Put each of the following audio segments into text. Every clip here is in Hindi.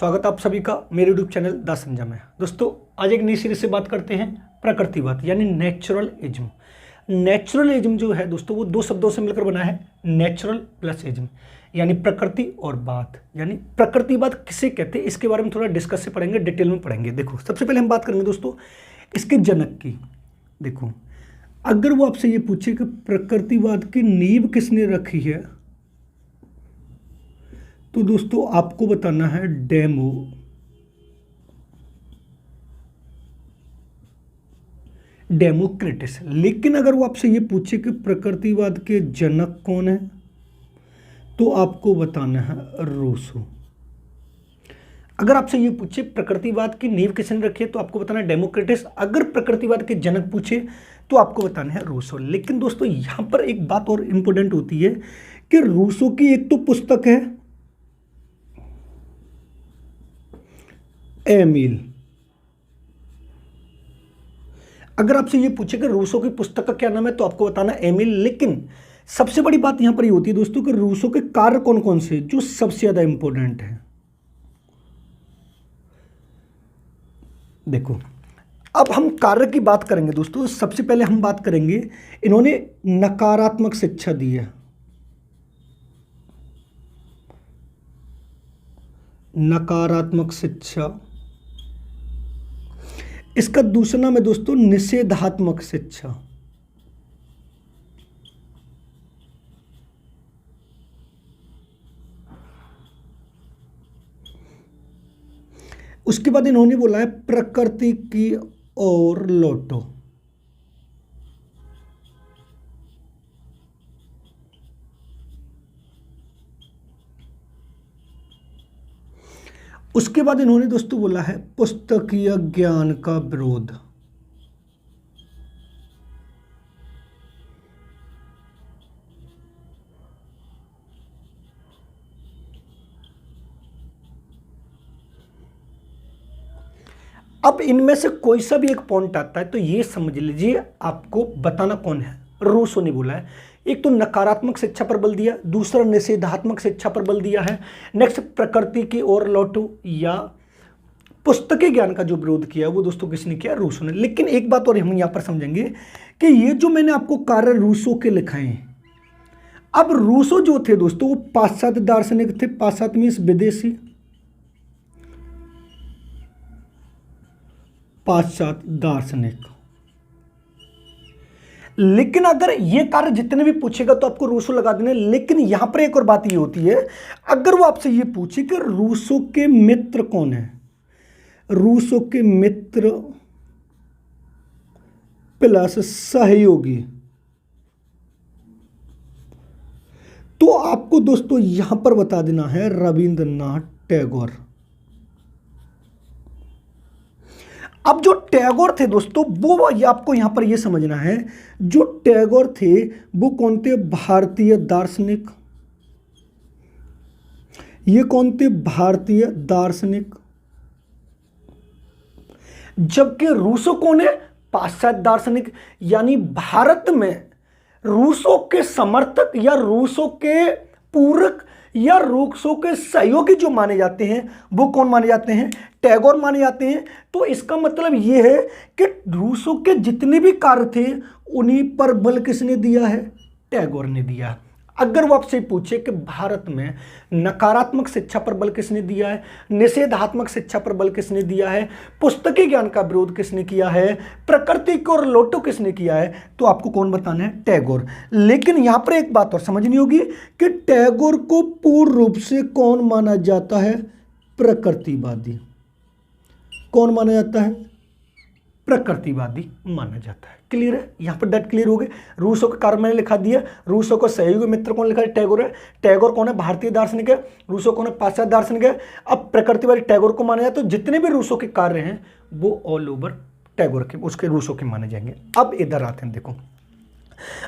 स्वागत आप सभी का मेरे यूट्यूब चैनल द संजय में। दोस्तों आज एक नई सीरीज से बात करते हैं प्रकृतिवाद यानी नेचुरलिज्म। नेचुरलिज्म जो है दोस्तों वो दो शब्दों से मिलकर बना है, नेचुरल प्लस इज्म, यानी प्रकृति और वाद। यानी प्रकृतिवाद किसे कहते हैं इसके बारे में थोड़ा डिस्कस से पढ़ेंगे, डिटेल में पढ़ेंगे। देखो सबसे पहले हम बात करेंगे दोस्तों इसके जनक की। देखो अगर वो आपसे ये पूछे कि प्रकृतिवाद की नींव किसने रखी है तो दोस्तों आपको बताना है डेमोक्रिटस। लेकिन अगर वो आपसे ये पूछे कि प्रकृतिवाद के जनक कौन है तो आपको बताना है रूसो। अगर आपसे ये पूछे प्रकृतिवाद की नींव किसने रखी है तो आपको बताना है डेमोक्रिटस। अगर प्रकृतिवाद के जनक पूछे तो आपको बताना है रूसो। लेकिन दोस्तों यहां पर एक बात और इंपॉर्टेंट होती है कि रूसो की एक तो पुस्तक है एमिल। अगर आपसे ये पूछे कि रूसो की पुस्तक का क्या नाम है तो आपको बताना एमिल। लेकिन सबसे बड़ी बात यहां पर ये होती है दोस्तों कि रूसो के कार्य कौन कौन से जो सबसे ज्यादा इंपॉर्टेंट है। देखो अब हम कार्य की बात करेंगे दोस्तों। सबसे पहले हम बात करेंगे इन्होंने नकारात्मक शिक्षा दी है, नकारात्मक शिक्षा। इसका दूसरा नाम है दोस्तों निषेधात्मक शिक्षा। उसके बाद इन्होंने बोला है प्रकृति की ओर लौटो। उसके बाद इन्होंने दोस्तों बोला है पुस्तकीय ज्ञान का विरोध। अब इनमें से कोई सा भी एक पॉइंट आता है तो ये समझ लीजिए आपको बताना कौन है। रूसो ने बोला है एक तो नकारात्मक शिक्षा पर बल दिया, दूसरा निषेधात्मक शिक्षा पर बल दिया है, नेक्स्ट प्रकृति की ओर लौटो या पुस्तकीय ज्ञान का जो विरोध किया वो दोस्तों किसने किया, रूसो ने। लेकिन एक बात और हम यहां पर समझेंगे कि ये जो मैंने आपको कार्य रूसो के लिखाए हैं, अब रूसो जो थे दोस्तों वो पाश्चात्य दार्शनिक थे। पाश्चात्य मीन्स विदेशी, पाश्चात्य दार्शनिक। लेकिन अगर ये कार्य जितने भी पूछेगा तो आपको रूसो लगा देना। लेकिन यहां पर एक और बात ये होती है, अगर वो आपसे ये पूछे कि रूसो के मित्र कौन है, रूसो के मित्र प्लस सहयोगी, तो आपको दोस्तों यहां पर बता देना है रविंद्रनाथ टैगोर। अब जो टैगोर थे दोस्तों वो आपको यहां पर यह समझना है, जो टैगोर थे वो कौन थे, भारतीय दार्शनिक। ये कौन थे, भारतीय दार्शनिक। जबकि रूसो कौन है, पाश्चात्य दार्शनिक। यानी भारत में रूसो के समर्थक या रूसो के पूरक या रूसो के सहयोगी जो माने जाते हैं वो कौन माने जाते हैं, टैगोर माने जाते हैं। तो इसका मतलब यह है कि रूसो के जितने भी कार्य थे उन्हीं पर बल किसने दिया है, टैगोर ने दिया। अगर वो आपसे पूछे कि भारत में नकारात्मक शिक्षा पर बल किसने दिया है, निषेधात्मक शिक्षा पर बल किसने दिया है, पुस्तकीय ज्ञान का विरोध किसने किया है, प्रकृति को और लौटो किसने किया है, तो आपको कौन बताना है, टैगोर। लेकिन यहां पर एक बात और समझनी होगी कि टैगोर को पूर्ण रूप से कौन माना जाता है, प्रकृतिवादी। कौन माना जाता है, प्रकृतिवादी माना जाता है। क्लियर है, यहां पर डेट क्लियर हो गए। रूसो का कार्य मैंने लिखा दिया, रूसो को सहयोगी मित्र कौन लिखा है, टैगोर है। टैगोर कौन है, भारतीय दार्शनिक है। रूसो कौन है, पाश्चात्य दार्शनिक है। अब प्रकृतिवादी टैगोर को माना जाए तो जितने भी रूसो के कार्य हैं वो ऑल ओवर टैगोर के, उसके रूसो के माने जाएंगे। अब इधर आते हैं, देखो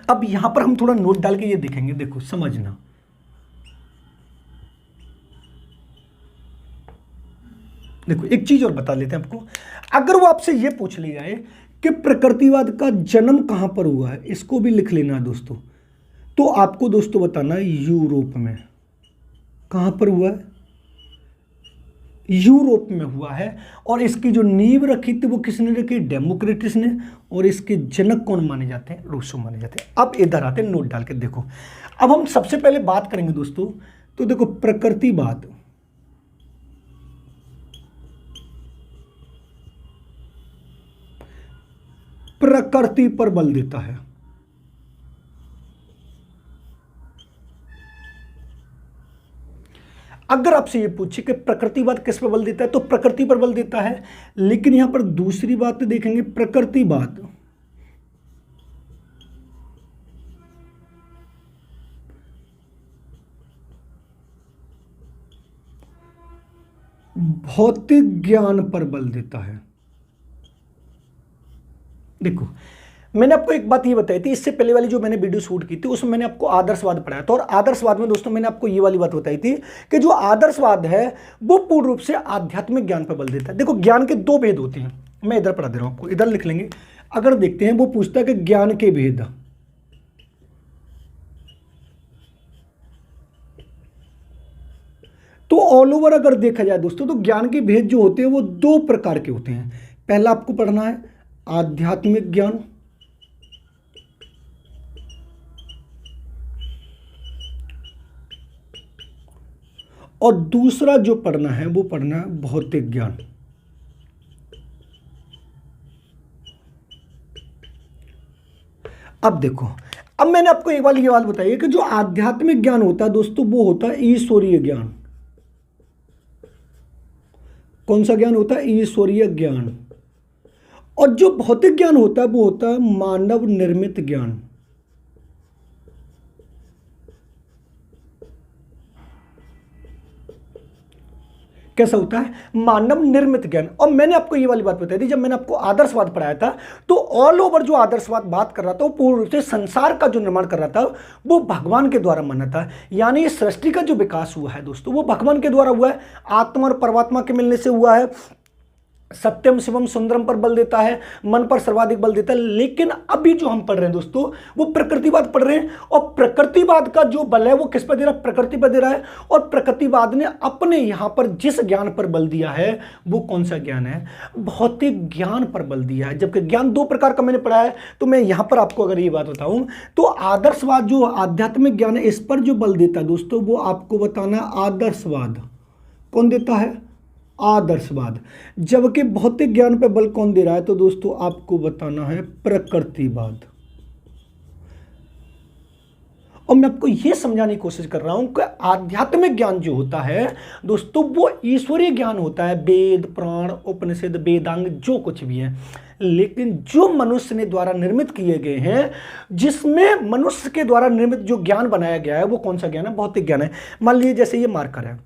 अब यहां पर हम थोड़ा नोट डाल के ये देखेंगे, देखो समझना। देखो एक चीज और बता लेते हैं आपको, अगर वो आपसे ये पूछ लिया है कि प्रकृतिवाद का जन्म कहां पर हुआ है, इसको भी लिख लेना है दोस्तों। तो आपको दोस्तों बताना है यूरोप में। कहां पर हुआ है, यूरोप में हुआ है। और इसकी जो नींव रखी थी वो किसने रखी? डेमोक्रिटस ने। और इसके जनक कौन माने जाते हैं? रूसो माने जाते हैं। अब इधर आते हैं, नोट डाल के देखो। अब हम सबसे पहले बात करेंगे दोस्तों, तो देखो प्रकृतिवाद, प्रकृति पर बल देता है। अगर आपसे ये पूछे कि प्रकृतिवाद किस पर बल देता है, तो प्रकृति पर बल देता है। लेकिन यहां पर दूसरी बात देखेंगे, प्रकृतिवाद भौतिक ज्ञान पर बल देता है। देखो मैंने आपको एक बात ये बताई थी, इससे पहले वाली जो मैंने वीडियो शूट की थी उसमें मैंने आपको आदर्शवाद पढ़ाया था। और आदर्शवाद में दोस्तों मैंने आपको ये वाली बात बताई थी कि जो आदर्शवाद है वो पूर्ण रूप से आध्यात्मिक ज्ञान पर बल देता है। देखो ज्ञान के दो भेद होते हैं, मैं इधर पढ़ा दे रहा हूं आपको, इधर लिख लेंगे। अगर देखते हैं, वो पूछता है कि ज्ञान के भेद, तो ऑल ओवर अगर देखा जाए दोस्तों, तो ज्ञान के भेद जो होते हैं वो दो प्रकार के होते हैं। पहला आपको पढ़ना है आध्यात्मिक ज्ञान, और दूसरा जो पढ़ना है वो पढ़ना है भौतिक ज्ञान। अब देखो, अब मैंने आपको एक बार ये बात बताई है कि जो आध्यात्मिक ज्ञान होता है दोस्तों वो होता है ईश्वरीय ज्ञान। कौन सा ज्ञान होता है? ईश्वरीय ज्ञान। और जो भौतिक ज्ञान होता है वो होता है मानव निर्मित ज्ञान। कैसा होता है? मानव निर्मित ज्ञान। और मैंने आपको ये वाली बात बताई थी, जब मैंने आपको आदर्शवाद पढ़ाया था, तो ऑल ओवर जो आदर्शवाद बात कर रहा था वो पूर्ण रूप से संसार का जो निर्माण कर रहा था वो भगवान के द्वारा माना था। यानी सृष्टि का जो विकास हुआ है दोस्तों वो भगवान के द्वारा हुआ है, आत्मा और परमात्मा के मिलने से हुआ है। सत्यम शिवम सुंदरम पर बल देता है, मन पर सर्वाधिक बल देता है। लेकिन अभी जो हम पढ़ रहे हैं दोस्तों वो प्रकृतिवाद पढ़ रहे हैं, और प्रकृतिवाद का जो बल है वो किस पर दे रहा है? प्रकृति पर दे रहा है। और प्रकृतिवाद ने अपने यहां पर जिस ज्ञान पर बल दिया है वो कौन सा ज्ञान है? भौतिक ज्ञान पर बल दिया है। जबकि ज्ञान दो प्रकार का मैंने पढ़ा है, तो मैं यहां पर आपको अगर ये बात बताऊं, तो आदर्शवाद जो आध्यात्मिक ज्ञान है इस पर जो बल देता है दोस्तों वो आपको बताना है आदर्शवाद। कौन देता है? आदर्शवाद। जबकि भौतिक ज्ञान पर बल कौन दे रहा है? तो दोस्तों आपको बताना है प्रकृतिवाद। और मैं आपको यह समझाने की कोशिश कर रहा हूं कि आध्यात्मिक ज्ञान जो होता है दोस्तों वो ईश्वरीय ज्ञान होता है, वेद पुराण उपनिषद वेदांग जो कुछ भी है। लेकिन जो मनुष्य ने द्वारा निर्मित किए गए हैं, जिसमें मनुष्य के द्वारा निर्मित जो ज्ञान बनाया गया है वो कौन सा ज्ञान है? भौतिक ज्ञान है। मान लीजिए जैसे ये मार्कर है,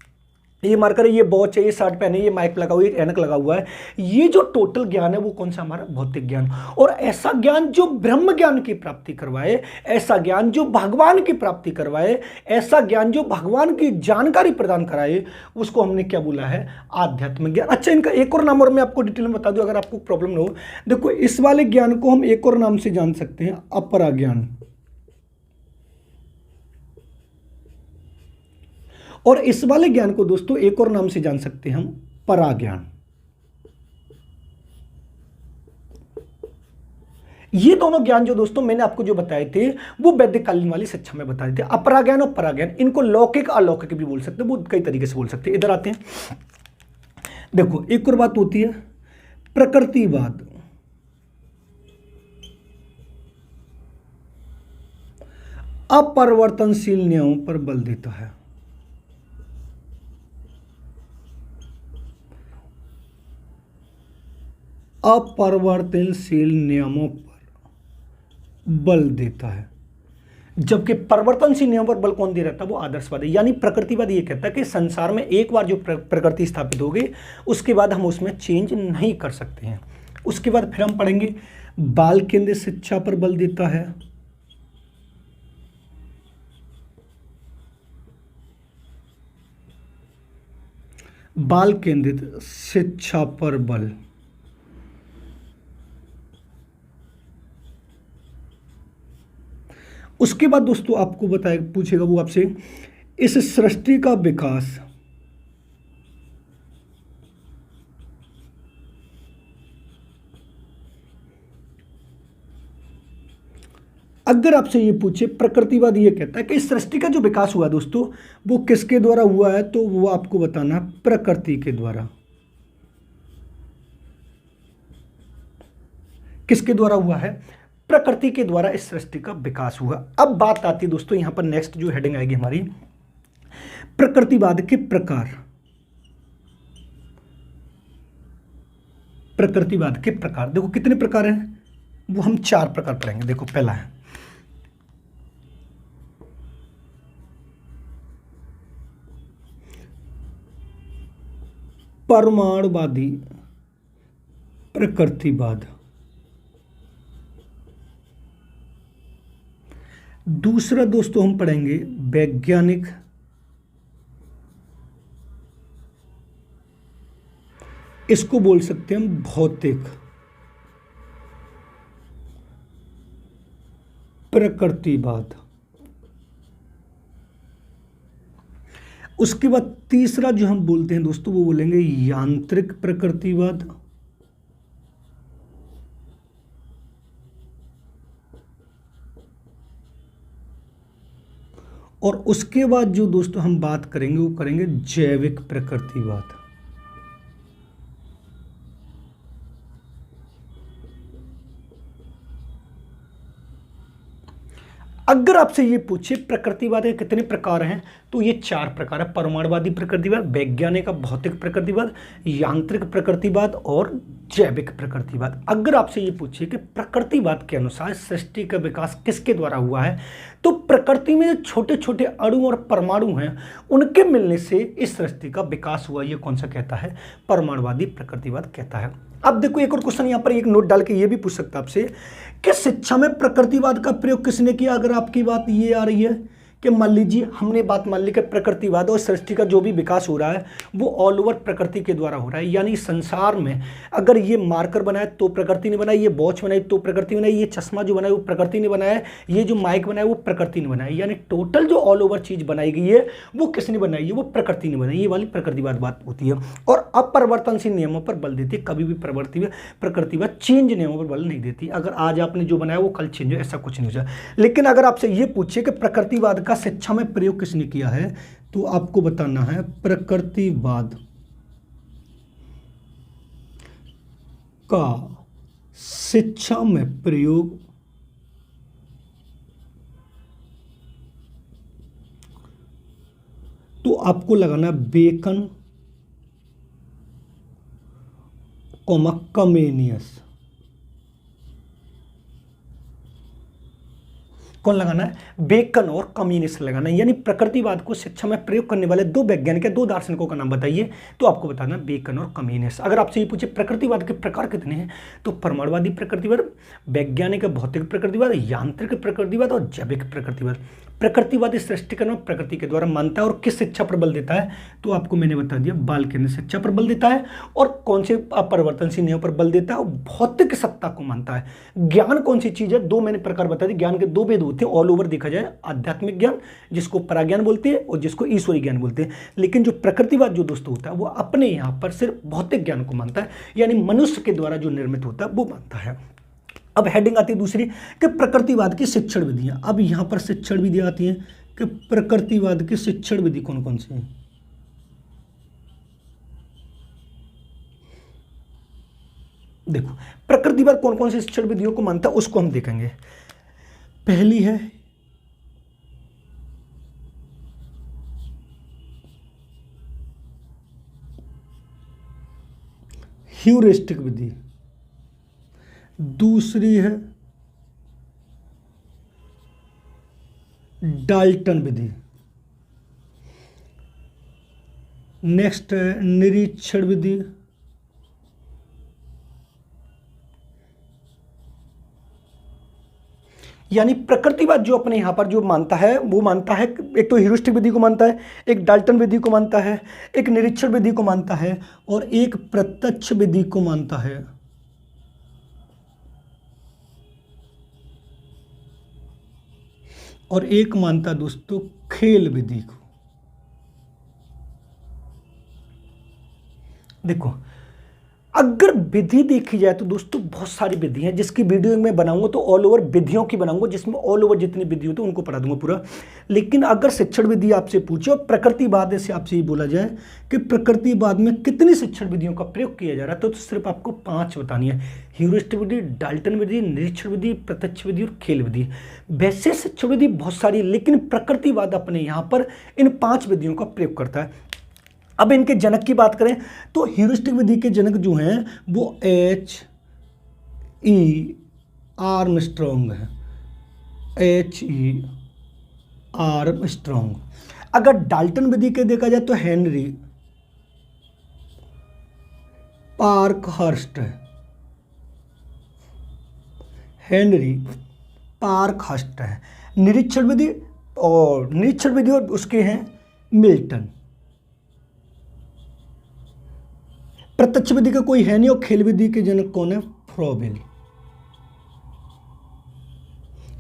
ये मार्कर है, ये वॉच है, ये शर्ट पहने, ये माइक लगा हुआ है, ऐनक लगा हुआ है। ये जो टोटल ज्ञान है वो कौन सा? हमारा भौतिक ज्ञान। और ऐसा ज्ञान जो ब्रह्म ज्ञान की प्राप्ति करवाए, ऐसा ज्ञान जो भगवान की प्राप्ति करवाए, ऐसा ज्ञान जो भगवान की जानकारी प्रदान कराए, उसको हमने क्या बोला है? आध्यात्मिक ज्ञान। अच्छा, इनका एक और नाम और मैं आपको डिटेल में बता दूं अगर आपको प्रॉब्लम ना हो। देखो इस वाले ज्ञान को हम एक और नाम से जान सकते हैं, अपरा ज्ञान। और इस वाले ज्ञान को दोस्तों एक और नाम से जान सकते हैं हम, पराज्ञान। ये दोनों ज्ञान जो दोस्तों मैंने आपको जो बताए थे वो वैदिक कालीन वाली शिक्षा में बताए थे। अपराज्ञान और पराज्ञान, इनको लौकिक अलौकिक भी बोल सकते हैं, वो कई तरीके से बोल सकते हैं। इधर आते हैं, देखो एक और बात होती है प्रकृतिवाद। अपरिवर्तनशील नियमों पर बल देता है। अपरिवर्तनशील नियमों पर बल देता है। जबकि परिवर्तनशील नियमों पर बल कौन दे रहा था? वो आदर्शवाद है। यानी प्रकृतिवाद ये कहता है कि संसार में एक बार जो प्रकृति स्थापित हो गई उसके बाद हम उसमें चेंज नहीं कर सकते हैं। उसके बाद फिर हम पढ़ेंगे बाल केंद्रित शिक्षा पर बल देता है। बाल केंद्रित शिक्षा पर बल। उसके बाद दोस्तों आपको बताए पूछेगा वो आपसे, इस सृष्टि का विकास अगर आपसे ये पूछे, प्रकृतिवाद ये कहता है कि इस सृष्टि का जो विकास हुआ दोस्तों वो किसके द्वारा हुआ है, तो वो आपको बताना है प्रकृति के द्वारा। किसके द्वारा हुआ है? प्रकृति के द्वारा इस सृष्टि का विकास हुआ। अब बात आती है दोस्तों यहां पर नेक्स्ट जो हेडिंग आएगी हमारी, प्रकृतिवाद के प्रकार। प्रकृतिवाद के प्रकार देखो कितने प्रकार हैं, वो हम 4 प्रकार पढ़ेंगे। देखो पहला है परमाणुवादी प्रकृतिवाद, दूसरा दोस्तों हम पढ़ेंगे वैज्ञानिक इसको बोल सकते हैं हम भौतिक प्रकृतिवाद। उसके बाद तीसरा जो हम बोलते हैं दोस्तों वो बोलेंगे यांत्रिक प्रकृतिवाद। और उसके बाद जो दोस्तों हम बात करेंगे वो करेंगे जैविक प्रकृतिवाद। अगर आपसे ये पूछे प्रकृतिवाद के कितने प्रकार हैं, तो ये 4 प्रकार है। परमाणुवादी प्रकृतिवाद, वैज्ञानिक भौतिक प्रकृतिवाद, यांत्रिक प्रकृतिवाद और जैविक प्रकृतिवाद। अगर आपसे ये पूछे कि प्रकृतिवाद के अनुसार सृष्टि का विकास किसके द्वारा हुआ है, तो प्रकृति में जो छोटे छोटे अणु और परमाणु हैं उनके मिलने से इस सृष्टि का विकास हुआ। ये कौन सा कहता है? परमाणुवादी प्रकृतिवाद कहता है। अब देखो एक और क्वेश्चन यहाँ पर एक नोट डाल के ये भी पूछ सकता है आपसे कि शिक्षा में प्रकृतिवाद का प्रयोग किसने किया। अगर आपकी बात ये आ रही है कि मान लीजिए हमने बात मान ली कि प्रकृतिवाद और सृष्टि का जो भी विकास हो रहा है वो ऑल ओवर प्रकृति के द्वारा हो रहा है, यानी संसार में अगर ये मार्कर बनाए तो प्रकृति ने बनाया, ये वॉच बनाई तो प्रकृति ने बनाई, ये चश्मा जो बनाया वो प्रकृति ने बनाया, ये जो माइक बनाया वो प्रकृति ने बनाया, यानी टोटल जो ऑल ओवर चीज बनाई गई है वो किसने बनाई है? वो प्रकृति ने बनाई। ये वाली प्रकृतिवाद बात होती है और अपरिवर्तनशील नियमों पर बल देती है। कभी भी प्रकृतिवाद चेंज नियमों पर बल नहीं देती। अगर आज आपने जो बनाया वो कल चेंज हो, ऐसा कुछ नहीं हो जाए। लेकिन अगर आपसे ये पूछे कि प्रकृतिवाद का शिक्षा में प्रयोग किसने किया है, तो आपको बताना है प्रकृतिवाद का शिक्षा में प्रयोग तो आपको लगाना बेकन, कमेनियस। कौन लगाना है? बेकन और कम्युनिस्ट लगाना है। यानी प्रकृतिवाद को शिक्षा में प्रयोग करने वाले 2 वैज्ञानिक या 2 दार्शनिकों का नाम बताइए, तो आपको बताना बेकन और कम्युनिस्ट। अगर आपसे ये पूछे प्रकृतिवाद के प्रकार कितने हैं, तो परमाणुवादी प्रकृतिवाद, वैज्ञानिक भौतिक प्रकृतिवाद, यांत्रिक प्रकृतिवाद और जैविक प्रकृतिवाद। प्रकृतिवाद इस सृष्टिकरण में प्रकृति के द्वारा मानता है और किस शिक्षा पर बल देता है, तो आपको मैंने बता दिया बाल केंद्र शिक्षा पर बल देता है। और कौन से अपरिवर्तनशील नियमों पर बल देता है? और भौतिक सत्ता को मानता है। ज्ञान कौन सी चीज है? 2 मैंने प्रकार बता दिए। ज्ञान के 2 भेद होते हैं ऑल ओवर देखा जाए, आध्यात्मिक ज्ञान जिसको पराज्ञान बोलते हैं और जिसको ईश्वरीय ज्ञान बोलते हैं। लेकिन जो प्रकृतिवाद जो दोस्तों होता है वो अपने यहाँ पर सिर्फ भौतिक ज्ञान को मानता है, यानी मनुष्य के द्वारा जो निर्मित होता है वो मानता है। अब हेडिंग आती है दूसरी कि प्रकृतिवाद की शिक्षण विधियां। अब यहां पर शिक्षण विधियां आती हैं कि प्रकृतिवाद की शिक्षण विधि कौन कौन सी हैं। देखो प्रकृतिवाद कौन कौन सी शिक्षण विधियों को मानता है उसको हम देखेंगे। पहली है ह्यूरिस्टिक विधि, दूसरी है डाल्टन विधि, नेक्स्ट है निरीक्षण विधि, यानी प्रकृतिवाद जो अपने यहां पर जो मानता है वो मानता है एक तो ह्यूरिस्टिक विधि को मानता है, एक डाल्टन विधि को मानता है, एक निरीक्षण विधि को मानता है और एक प्रत्यक्ष विधि को मानता है। और एक मानता दोस्तों खेल विधि को। देखो अगर विधि देखी जाए तो दोस्तों बहुत सारी विधि हैं, जिसकी वीडियो मैं बनाऊंगा तो ऑल ओवर विधियों की बनाऊंगा, जिसमें ऑल ओवर जितनी विधि होती है उनको पढ़ा दूंगा पूरा। लेकिन अगर शिक्षण विधि आपसे पूछे और प्रकृतिवाद से आपसे ये बोला जाए कि प्रकृतिवाद में कितनी शिक्षण विधियों का प्रयोग किया जा रहा है, तो सिर्फ आपको 5 बतानी है। ह्यूरिस्टिक विधि, डाल्टन विधि, निरीक्षण विधि, प्रत्यक्ष विधि और खेल विधि। वैसे शिक्षण विधि बहुत सारी, लेकिन प्रकृतिवाद अपने यहाँ पर इन 5 विधियों का प्रयोग करता है। अब इनके जनक की बात करें तो ह्यूरिस्टिक विधि के जनक जो हैं वो H.E. आर्मस्ट्रॉन्ग है। H.E. आर्मस्ट्रॉन्ग। अगर डाल्टन विधि के देखा जाए तो हेनरी पार्कहर्स्ट है। हेनरी पार्कहर्स्ट है। निरीक्षण विधि और उसके हैं मिल्टन। प्रत्यक्ष विधि का कोई है नहीं और खेल विधि के जनक कौन है? फ्रॉबेल।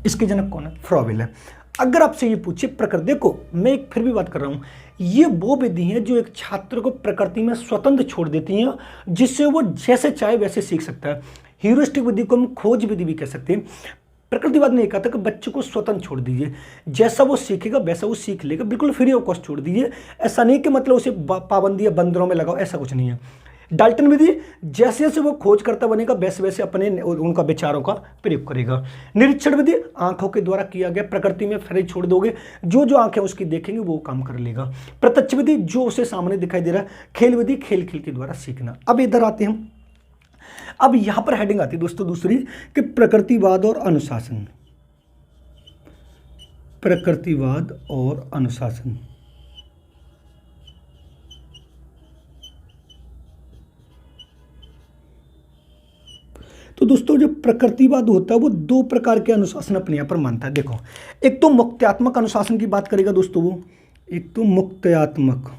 इसके जनक कौन है? फ्रॉबेल है। अगर आपसे ये पूछे प्रकृति, देखो मैं एक फिर भी बात कर रहा हूं, ये वो विधि है जो एक छात्र को प्रकृति में स्वतंत्र छोड़ देती हैं, जिससे वो जैसे चाहे वैसे सीख सकता है। ह्यूरिस्टिक विधि को हम खोज विधि भी कह सकते हैं। प्रकृतिवाद ने कहा था कि बच्चे को स्वतंत्र छोड़ दीजिए, जैसा वो सीखेगा वैसा वो सीख लेगा, बिल्कुल फ्री ऑफ कॉस्ट छोड़ दीजिए। ऐसा नहीं कि मतलब उसे पाबंदी या बंदरों में लगाओ, ऐसा कुछ नहीं है। डाल्टन विधि जैसे जैसे वो खोज करता बनेगा वैसे वैसे अपने उनका विचारों का प्रयोग करेगा। निरीक्षण विधि आंखों के द्वारा किया गया, प्रकृति में फ्री छोड़ दोगे, जो जो आंखें उसकी देखेंगे वो काम कर लेगा। प्रत्यक्ष विधि जो उसे सामने दिखाई दे रहा है। खेल विधि खेल खेल के द्वारा सीखना। अब इधर आते हैं हम, अब यहां पर हेडिंग आती है दोस्तों दूसरी कि प्रकृतिवाद और अनुशासन। प्रकृतिवाद और अनुशासन। तो दोस्तों जो प्रकृतिवाद होता है वो 2 प्रकार के अनुशासन अपने यहाँ पर मानता है। देखो, एक तो मुक्त्यात्मक अनुशासन की बात करेगा दोस्तों वो, एक तो मुक्त्यात्मक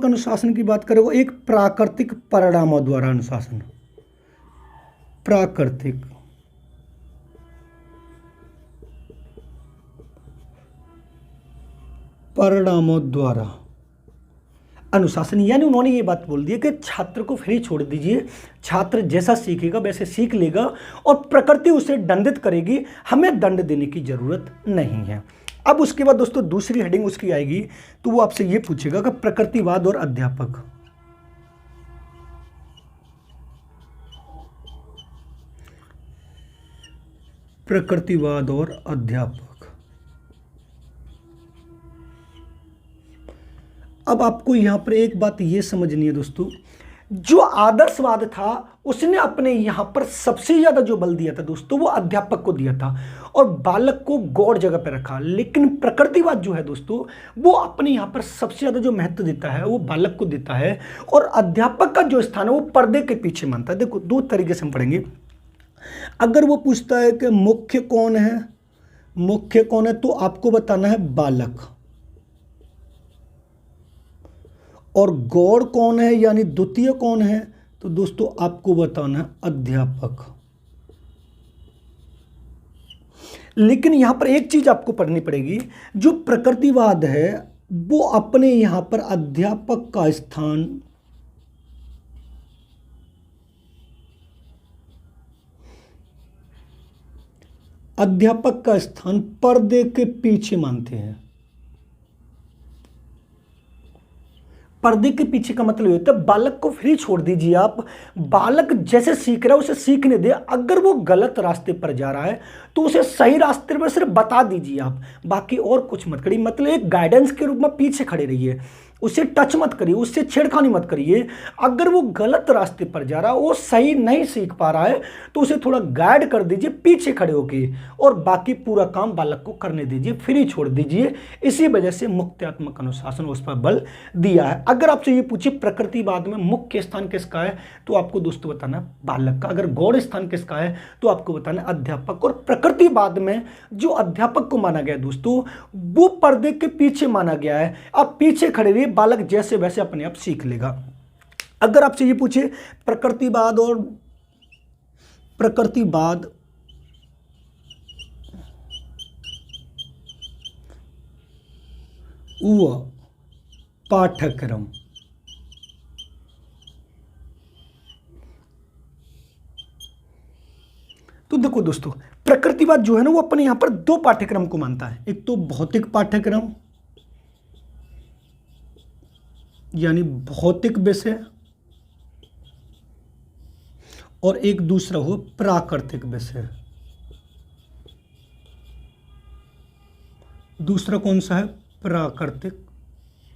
अनुशासन की बात करेगा, एक प्राकृतिक परिणामों द्वारा अनुशासन। प्राकृतिक परिणामों द्वारा अनुशासन, यानी उन्होंने ये बात बोल दी है कि छात्र को फ्री छोड़ दीजिए, छात्र जैसा सीखेगा वैसे सीख लेगा और प्रकृति उसे दंडित करेगी, हमें दंड देने की जरूरत नहीं है। अब उसके बाद दोस्तों दूसरी हेडिंग उसकी आएगी, तो वो आपसे ये पूछेगा कि प्रकृतिवाद और अध्यापक। प्रकृतिवाद और अध्यापक। अब आपको यहां पर एक बात ये समझनी है दोस्तों, जो आदर्शवाद था उसने अपने यहां पर सबसे ज्यादा जो बल दिया था दोस्तों वो अध्यापक को दिया था और बालक को गौड़ जगह पर रखा। लेकिन प्रकृतिवाद जो है दोस्तों वो अपने यहां पर सबसे ज्यादा जो महत्व देता है वो बालक को देता है और अध्यापक का जो स्थान है वो पर्दे के पीछे मानता है। देखो 2 तरीके से हम पढ़ेंगे। अगर वो पूछता है कि मुख्य कौन है, मुख्य कौन है, तो आपको बताना है बालक, और गौड़ कौन है यानी द्वितीय कौन है, तो दोस्तों आपको बताना है अध्यापक। लेकिन यहां पर एक चीज आपको पढ़नी पड़ेगी, जो प्रकृतिवाद है वो अपने यहां पर अध्यापक का स्थान पर्दे के पीछे मानते हैं। पर्दे के पीछे का मतलब होता है बालक को फ्री छोड़ दीजिए आप, बालक जैसे सीख रहा है उसे सीखने दे। अगर वो गलत रास्ते पर जा रहा है तो उसे सही रास्ते पर सिर्फ बता दीजिए आप, बाकी और कुछ मत करिए। मतलब एक गाइडेंस के रूप में पीछे खड़े रहिए, उसे टच मत करिए, उससे छेड़खानी मत करिए। अगर वो गलत रास्ते पर जा रहा है, वो सही नहीं सीख पा रहा है, तो उसे थोड़ा गाइड कर दीजिए पीछे खड़े होके, और बाकी पूरा काम बालक को करने दीजिए, फ्री छोड़ दीजिए। इसी वजह से मुक्त्यात्मक अनुशासन उस पर बल दिया है। अगर आपसे ये पूछे प्रकृतिवाद में मुख्य स्थान किसका है, तो आपको दोस्तों बताना बालक का। अगर गौड़ स्थान किसका है, तो आपको बताना अध्यापक। और प्रकृतिवाद में जो अध्यापक को माना गया दोस्तों वो पर्दे के पीछे माना गया है। आप पीछे खड़े रहिए, बालक जैसे वैसे अपने आप सीख लेगा। अगर आपसे ये पूछे प्रकृतिवाद व पाठ्यक्रम। तो देखो दोस्तों, प्रकृतिवाद जो है ना वो अपने यहां पर दो पाठ्यक्रम को मानता है। एक तो भौतिक पाठ्यक्रम यानी भौतिक विषय, और एक दूसरा हो प्राकृतिक विषय। दूसरा कौन सा है? प्राकृतिक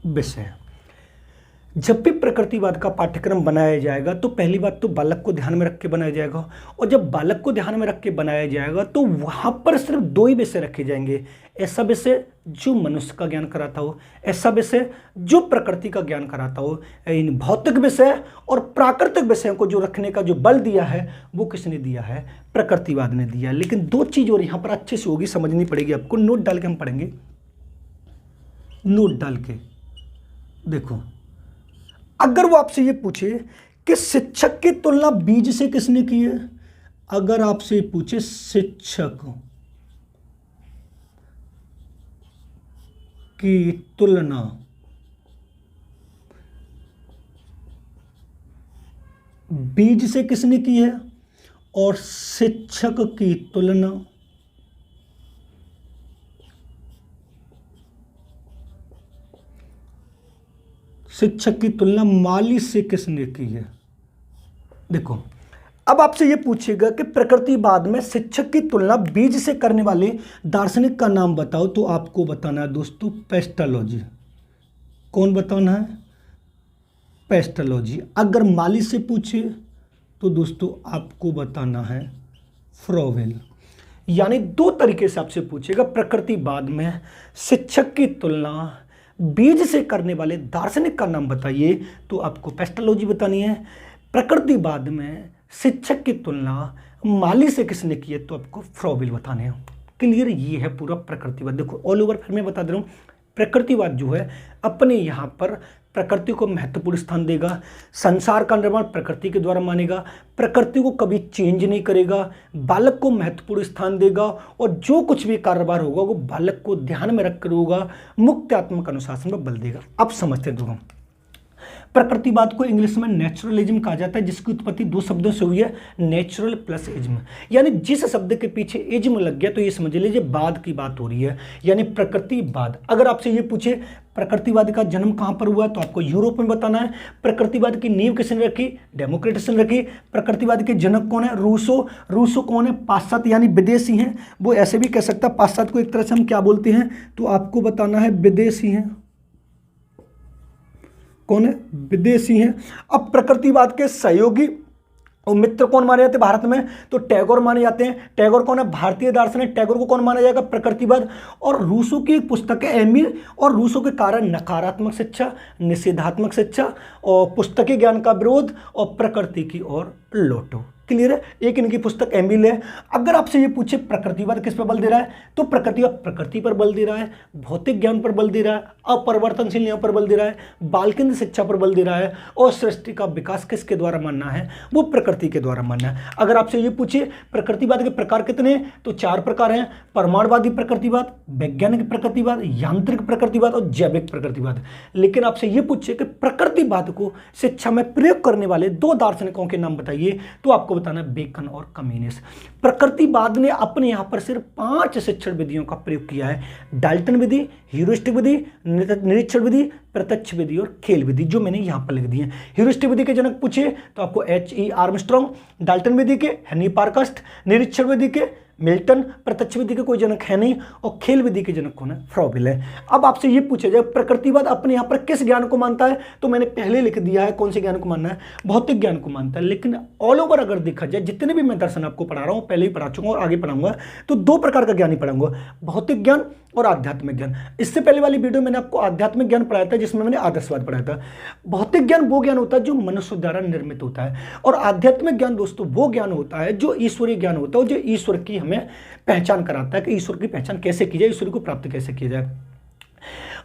विषय। जब भी प्रकृतिवाद का पाठ्यक्रम बनाया जाएगा तो पहली बात तो बालक को ध्यान में रख के बनाया जाएगा, और जब बालक को ध्यान में रख के बनाया जाएगा तो वहां पर सिर्फ दो ही विषय रखे जाएंगे। ऐसा विषय जो मनुष्य का ज्ञान कराता हो, ऐसा विषय जो प्रकृति का ज्ञान कराता हो। इन भौतिक विषय और प्राकृतिक विषयों को जो रखने का जो बल दिया है वो किसने दिया है? प्रकृतिवाद ने दिया। लेकिन दो चीज और यहां पर अच्छे से होगी, समझनी पड़ेगी आपको। नोट डाल के हम पढ़ेंगे, नोट डाल के देखो। अगर वो आपसे ये पूछे कि शिक्षक की तुलना बीज से किसने की है, अगर आपसे पूछे शिक्षक की तुलना बीज से किसने की है और शिक्षक की तुलना माली से किसने की है? देखो, अब आपसे यह पूछेगा कि प्रकृतिवाद में शिक्षक की तुलना बीज से करने वाले दार्शनिक का नाम बताओ, तो आपको बताना है दोस्तों पेस्टोलॉजी। कौन बताना है? पेस्टोलॉजी। अगर माली से पूछे तो दोस्तों आपको बताना है फ्रोवेल। यानी दो तरीके से आपसे पूछेगा, प्रकृतिवाद में शिक्षक की तुलना बीज से करने वाले दार्शनिक का नाम बताइए, तो आपको पेस्टोलॉजी बतानी है। प्रकृतिवाद में शिक्षक की तुलना माली से किसने की है, तो आपको फ्रोवेल बताने हैं। क्लियर? ये है पूरा प्रकृतिवाद। देखो ऑल ओवर फिर मैं बता दे रहा हूँ, प्रकृतिवाद जो है अपने यहाँ पर प्रकृति को महत्वपूर्ण स्थान देगा, संसार का निर्माण प्रकृति के द्वारा मानेगा, प्रकृति को कभी चेंज नहीं करेगा, बालक को महत्वपूर्ण स्थान देगा, और जो कुछ भी कारोबार होगा वो बालक को ध्यान में रखकर होगा, मुक्त्यात्मक अनुशासन पर बल देगा। अब समझते हैं दोस्तों, प्रकृतिवाद को इंग्लिश में नेचुरलिज्म कहा जाता है, जिसकी उत्पत्ति दो शब्दों से हुई है, नेचुरल प्लस इज्म। यानी जिस शब्द के पीछे इज्म लग गया तो ये समझ लीजिए बाद की बात हो रही है, यानी प्रकृतिवाद। अगर आपसे ये पूछे प्रकृतिवाद का जन्म कहाँ पर हुआ, तो आपको यूरोप में बताना है। प्रकृतिवाद की नींव किसने रखी? डेमोक्रिटस ने रखी। प्रकृतिवाद के जनक कौन है? रूसो। रूसो कौन है? पाश्चात्य यानी विदेशी हैं, वो ऐसे भी कह सकता है। पाश्चात्य को एक तरह से हम क्या बोलते हैं, तो आपको बताना है विदेशी हैं। कौन है? विदेशी हैं। अब प्रकृतिवाद के सहयोगी और मित्र कौन माने जाते हैं भारत में, तो टैगोर माने जाते हैं। टैगोर कौन है? भारतीय दार्शनिक। टैगोर को कौन माना जाएगा? प्रकृतिवाद। और रूसो की एक पुस्तक है एमिल, और रूसो के कारण नकारात्मक शिक्षा, निषेधात्मक शिक्षा, और पुस्तकीय ज्ञान का विरोध, और प्रकृति की ओर लौटो। क्लियर है? एक इनकी पुस्तक एमिल है। अगर आपसे ये पूछे प्रकृतिवाद किस पर बल दे रहा है, तो प्रकृतिवाद प्रकृति पर बल दे रहा है, भौतिक ज्ञान पर बल दे रहा है, अपरिवर्तनशील नियम पर बल दे रहा है, बालकेंद्र शिक्षा पर बल दे रहा है, और सृष्टि का विकास किसके द्वारा मानना है, वो प्रकृति के द्वारा मानना है। अगर आपसे ये पूछे प्रकृतिवाद के प्रकार कितने हैं, तो 4 प्रकार हैं: परमाणुवादी प्रकृतिवाद, वैज्ञानिक प्रकृतिवाद, यांत्रिक प्रकृतिवाद और जैविक प्रकृतिवाद। लेकिन आपसे ये पूछे कि प्रकृतिवाद को शिक्षा में प्रयोग करने वाले 2 दार्शनिकों के नाम बताइए, तो आपको बताना बेकन और कम्युनिस्ट। प्रकृतिवाद ने अपने यहां पर सिर्फ 5 शिक्षण विधियों का प्रयोग किया है: डाल्टन विधि, ह्यूरिस्टिक विधि, निरीक्षण विधि, प्रत्यक्ष विधि और खेल विधि, जो मैंने यहां पर लिख दी है। ह्यूरिस्टिक विधि के जनक पूछे तो आपको H.E. आर्मस्ट्रॉन्ग, डाल्टन विधि के हेनरी पार्कस्ट, निरीक्षण विधि के मिल्टन, प्रत्यक्ष विधि के कोई जनक है नहीं, और खेल विधि के जनक कौन है? फ्रोवेल है। अब आपसे ये पूछा जाए प्रकृतिवाद अपने यहाँ पर किस ज्ञान को मानता है, तो मैंने पहले लिख दिया है कौन से ज्ञान को मानना है, भौतिक ज्ञान को मानता है। लेकिन ऑल ओवर अगर देखा जाए, जितने भी मैं दर्शन आपको पढ़ा रहा हूँ, पहले ही पढ़ा चुका और आगे पढ़ाऊंगा, तो 2 प्रकार का ज्ञान ही पढ़ाऊंगा, भौतिक ज्ञान और आध्यात्मिक ज्ञान। इससे पहले वाली वीडियो मैंने आपको आध्यात्मिक ज्ञान पढ़ाया था, जिसमें मैंने आदर्शवाद पढ़ाया था। भौतिक ज्ञान वो ज्ञान होता है जो मनुष्य द्वारा निर्मित होता है, और आध्यात्मिक ज्ञान दोस्तों वो ज्ञान होता है जो ईश्वरीय ज्ञान होता है, जो ईश्वर की हमें पहचान कराता है कि ईश्वर की पहचान कैसे की जाए, ईश्वर को प्राप्त कैसे किया जाए।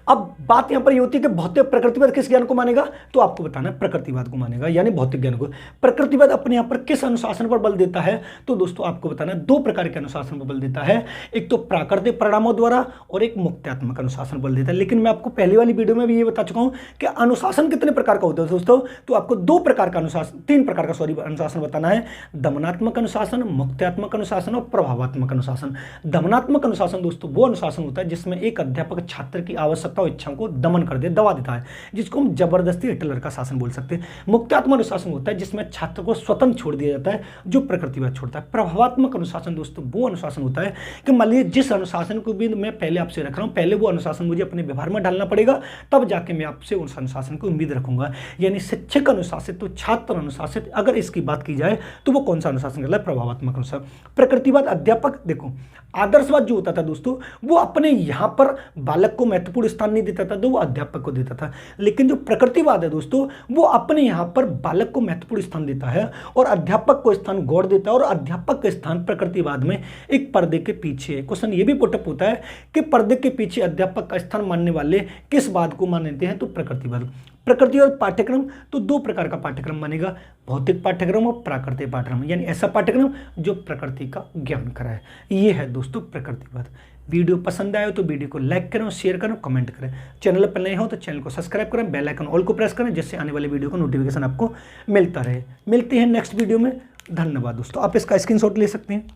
अब बात यहां पर ये होती है कि भौतिक प्रकृतिवाद किस ज्ञान को मानेगा, तो आपको बताना है प्रकृतिवाद को मानेगा, यानी भौतिक ज्ञान को। प्रकृतिवाद अपने यहां पर किस अनुशासन पर बल देता है, तो दोस्तों आपको बताना है 2 प्रकार के अनुशासन पर बल देता है, एक तो प्राकृतिक परिणामों द्वारा और एक मुक्त्यात्मक अनुशासन बल देता है। लेकिन मैं आपको पहली वाली वीडियो में भी ये बता चुका हूं कि अनुशासन कितने प्रकार का होता है दोस्तों, तो आपको 2 प्रकार का अनुशासन, 3 प्रकार का अनुशासन बताना है, दमनात्मक अनुशासन, मुक्त्यात्मक अनुशासन और प्रभावात्मक अनुशासन। दमनात्मक अनुशासन दोस्तों वो अनुशासन होता है जिसमें एक अध्यापक छात्र की आवश्यकता और इच्छाओं को दमन कर दे, दबा देता है, जिसको हम जबरदस्ती हिटलर का शासन बोल सकते हैं। मुक्त्यात्मक अनुशासन होता है जिसमें छात्र को स्वतंत्र छोड़ दिया जाता है, जो प्रकृतिवाद छोड़ता है। प्रभावात्मक अनुशासन दोस्तों वो अनुशासन होता है कि मान लीजिए जिस अनुशासन को भी मैं पहले आपसे रख रहा हूं, पहले वो अनुशासन मुझे अपने व्यवहार में डालना पड़ेगा, तब जाके मैं आपसे उस अनुशासन की उम्मीद रखूंगा। यानी शिक्षक अनुशासित तो छात्र अनुशासित, अगर इसकी बात की जाए तो वो कौन सा अनुशासन कहलाता है, प्रभावात्मक अनुशासन। प्रकृतिवाद अध्यापक, देखो आदर्शवाद जो होता था दोस्तों वो अपने यहां पर बालक को महत्वपूर्ण स्थान नहीं देता था, तो वो अध्यापक को देता था। लेकिन जो प्रकृतिवाद है दोस्तों वो अपने यहां पर बालक को महत्वपूर्ण स्थान देता है और अध्यापक को स्थान गौड़ देता है, और अध्यापक का स्थान प्रकृतिवाद में एक पर्दे के पीछे है। क्वेश्चन ये भी पुटअप होता है कि पर्दे के पीछे अध्यापक का स्थान मानने वाले किस बात को मानते हैं, तो प्रकृतिवाद। प्रकृतिवाद पाठ्यक्रम तो 2 प्रकार का पाठ्यक्रम बनेगा, भौतिक पाठ्यक्रम और प्राकृतिक पाठ्यक्रम, यानी ऐसा पाठ्यक्रम जो प्रकृति का ज्ञान कराए। ये है दोस्तों प्रकृतिवाद। वीडियो पसंद आए तो वीडियो को लाइक करें, शेयर करें, कमेंट करें। चैनल पर नए हो तो चैनल को सब्सक्राइब करें, बेल आइकन ऑल को प्रेस करें, जिससे आने वाले वीडियो का नोटिफिकेशन आपको मिलता रहे। मिलते हैं नेक्स्ट वीडियो में। धन्यवाद दोस्तों। आप इसका स्क्रीनशॉट ले सकते हैं।